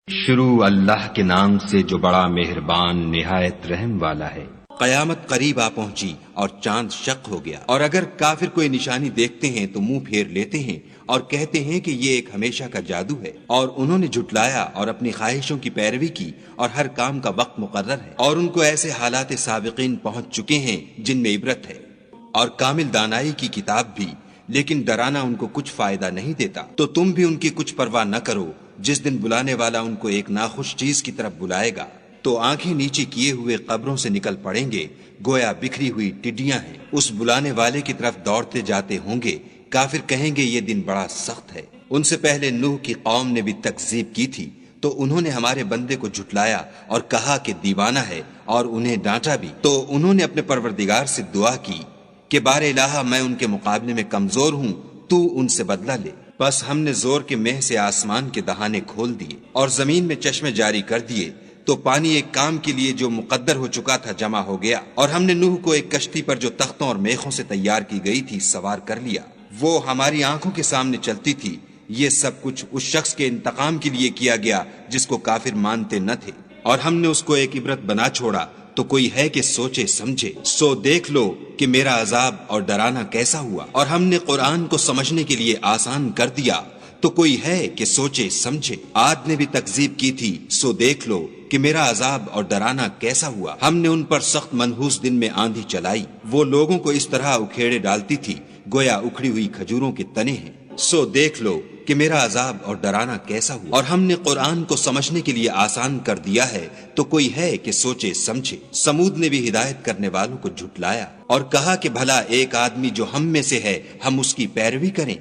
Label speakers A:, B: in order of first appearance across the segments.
A: شروع اللہ کے نام سے جو بڑا مہربان نہایت رحم والا ہے۔
B: قیامت قریب آ پہنچی اور چاند شق ہو گیا، اور اگر کافر کوئی نشانی دیکھتے ہیں تو منہ پھیر لیتے ہیں اور کہتے ہیں کہ یہ ایک ہمیشہ کا جادو ہے، اور انہوں نے جھٹلایا اور اپنی خواہشوں کی پیروی کی، اور ہر کام کا وقت مقرر ہے، اور ان کو ایسے حالات سابقین پہنچ چکے ہیں جن میں عبرت ہے، اور کامل دانائی کی کتاب بھی، لیکن ڈرانا ان کو کچھ فائدہ نہیں دیتا۔ تو تم بھی ان کی کچھ پرواہ نہ کرو، جس دن بلانے والا ان کو ایک ناخوش چیز کی طرف بلائے گا تو آنکھیں نیچے کیے ہوئے قبروں سے نکل پڑیں گے، گویا بکھری ہوئی ٹڈیاں ہیں۔ اس بلانے والے کی طرف دوڑتے جاتے ہوں گے، کافر کہیں گے یہ دن بڑا سخت ہے۔ ان سے پہلے نوح کی قوم نے بھی تکذیب کی تھی، تو انہوں نے ہمارے بندے کو جھٹلایا اور کہا کہ دیوانہ ہے، اور انہیں ڈانٹا بھی۔ تو انہوں نے اپنے پروردگار سے دعا کی کہ بار الہ میں ان کے مقابلے میں کمزور ہوں، تو ان سے بدلہ لے۔ بس ہم نے زور کے مہ سے آسمان کے دہانے کھول دیے اور زمین میں چشمے جاری کر دیے، تو پانی ایک کام کے لیے جو مقدر ہو چکا تھا جمع ہو گیا، اور ہم نے نوح کو ایک کشتی پر جو تختوں اور میخوں سے تیار کی گئی تھی سوار کر لیا، وہ ہماری آنکھوں کے سامنے چلتی تھی۔ یہ سب کچھ اس شخص کے انتقام کے لیے کیا گیا جس کو کافر مانتے نہ تھے، اور ہم نے اس کو ایک عبرت بنا چھوڑا، تو کوئی ہے کہ سوچے سمجھے۔ سو دیکھ لو کہ میرا عذاب اور ڈرانا کیسا ہوا، اور ہم نے قرآن کو سمجھنے کے لیے آسان کر دیا، تو کوئی ہے کہ سوچے سمجھے۔ عاد نے بھی تکذیب کی تھی، سو دیکھ لو کہ میرا عذاب اور ڈرانا کیسا ہوا۔ ہم نے ان پر سخت منحوس دن میں آندھی چلائی، وہ لوگوں کو اس طرح اکھیڑے ڈالتی تھی گویا اکھڑی ہوئی کھجوروں کے تنے ہیں۔ سو دیکھ لو کہ میرا عذاب اور ڈرانا کیسا ہوا، اور ہم نے قرآن کو سمجھنے کے لیے آسان کر دیا ہے، تو کوئی ہے کہ سوچے سمجھے۔ سمود نے بھی ہدایت کرنے والوں کو جھٹلایا اور کہا کہ بھلا ایک آدمی جو ہم میں سے ہے ہم اس کی پیروی کریں؟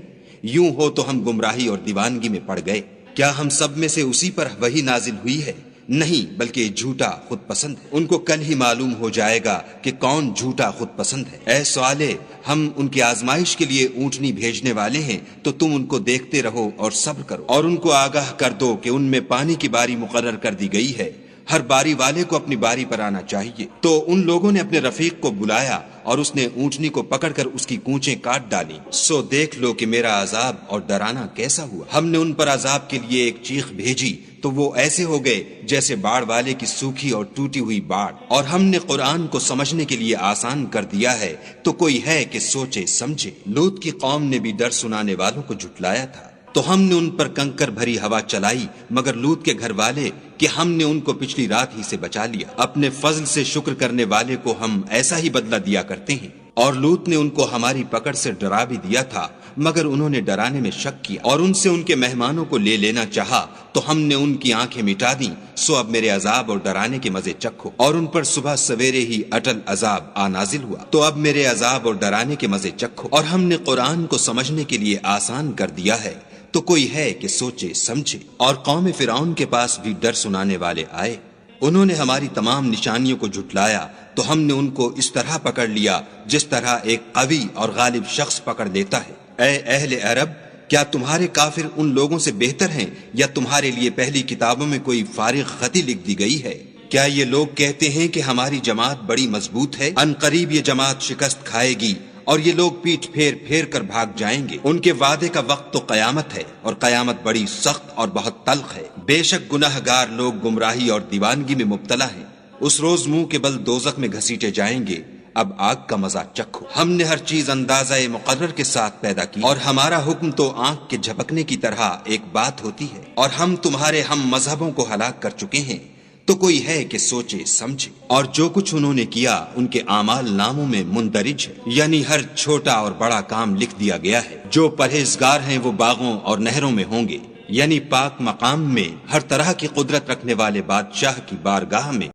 B: یوں ہو تو ہم گمراہی اور دیوانگی میں پڑ گئے۔ کیا ہم سب میں سے اسی پر وحی نازل ہوئی ہے؟ نہیں، بلکہ جھوٹا خود پسند ہے۔ ان کو کل ہی معلوم ہو جائے گا کہ کون جھوٹا خود پسند ہے۔ اے صالح، ہم ان کی آزمائش کے لیے اونٹنی بھیجنے والے ہیں، تو تم ان کو دیکھتے رہو اور صبر کرو، اور ان کو آگاہ کر دو کہ ان میں پانی کی باری مقرر کر دی گئی ہے، ہر باری والے کو اپنی باری پر آنا چاہیے۔ تو ان لوگوں نے اپنے رفیق کو بلایا اور اس نے اونٹنی کو پکڑ کر اس کی کونچیں کاٹ ڈالی۔ سو دیکھ لو کہ میرا عذاب اور ڈرانا کیسا ہوا۔ ہم نے ان پر عذاب کے لیے ایک چیخ بھیجی، تو وہ ایسے ہو گئے جیسے باڑ والے کی سوکھی اور ٹوٹی ہوئی باڑ۔ اور ہم نے قرآن کو سمجھنے کے لیے آسان کر دیا ہے، تو کوئی ہے کہ سوچے سمجھے۔ لوط کی قوم نے بھی ڈر سنانے والوں کو جھٹلایا تھا، تو ہم نے ان پر کنکر بھری ہوا چلائی، مگر لوط کے گھر والے کہ ہم نے ان کو پچھلی رات ہی سے بچا لیا۔ اپنے فضل سے شکر کرنے والے کو ہم ایسا ہی بدلہ دیا کرتے ہیں۔ اور لوط نے ان کو ہماری پکڑ سے ڈرا بھی دیا تھا، مگر انہوں نے ڈرانے میں شک کیا اور ان سے ان کے مہمانوں کو لے لینا چاہا، تو ہم نے ان کی آنکھیں مٹا دیں۔ سو اب میرے عذاب اور ڈرانے کے مزے چکھو۔ اور ان پر صبح سویرے ہی اٹل عذاب آ نازل ہوا، تو اب میرے عذاب اور ڈرانے کے مزے چکھو۔ اور ہم نے قرآن کو سمجھنے کے لیے آسان کر دیا ہے، تو کوئی ہے کہ سوچے سمجھے۔ اور قوم فرعون کے پاس بھی ڈر سنانے والے آئے، انہوں نے ہماری تمام نشانیوں کو جھٹلایا، تو ہم نے ان کو اس طرح پکڑ لیا جس طرح ایک قوی اور غالب شخص پکڑ لیتا ہے۔ اے اہل عرب، کیا تمہارے کافر ان لوگوں سے بہتر ہیں، یا تمہارے لیے پہلی کتابوں میں کوئی فارغ خطی لکھ دی گئی ہے؟ کیا یہ لوگ کہتے ہیں کہ ہماری جماعت بڑی مضبوط ہے؟ ان قریب یہ جماعت شکست کھائے گی، اور یہ لوگ پیٹھ پھیر پھیر کر بھاگ جائیں گے۔ ان کے وعدے کا وقت تو قیامت ہے، اور قیامت بڑی سخت اور بہت تلخ ہے۔ بے شک گناہ گار لوگ گمراہی اور دیوانگی میں مبتلا ہیں، اس روز منہ کے بل دوزخ میں گھسیٹے جائیں گے۔ اب آگ کا مزہ چکھو۔ ہم نے ہر چیز اندازہ مقرر کے ساتھ پیدا کی، اور ہمارا حکم تو آنکھ کے جھپکنے کی طرح ایک بات ہوتی ہے، اور ہم تمہارے ہم مذہبوں کو ہلاک کر چکے ہیں، تو کوئی ہے کہ سوچے سمجھے۔ اور جو کچھ انہوں نے کیا ان کے اعمال ناموں میں مندرج ہے، یعنی ہر چھوٹا اور بڑا کام لکھ دیا گیا ہے۔ جو پرہیزگار ہیں وہ باغوں اور نہروں میں ہوں گے، یعنی پاک مقام میں، ہر طرح کی قدرت رکھنے والے بادشاہ کی بارگاہ میں۔